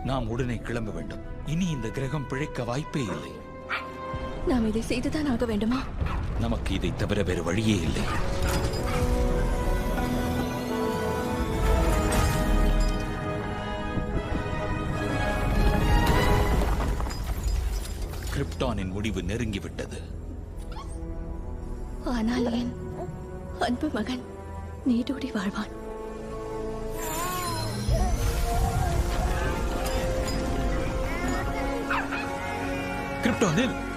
நாம் உடனே கிளம்ப வேண்டும். இனி இந்த கிரகம் பிழைக்க வாய்ப்பே இல்லை. நாம் இதை செய்துதான் ஆக வேண்டுமா? நமக்கு இதை தவிர வேறு வழியே இல்லை. கிரிப்டானின் முடிவு நெருங்கிவிட்டது. ஆனால் என் அன்பு மகன் நீடூடி வாழ்வான். கிரிப்டானில்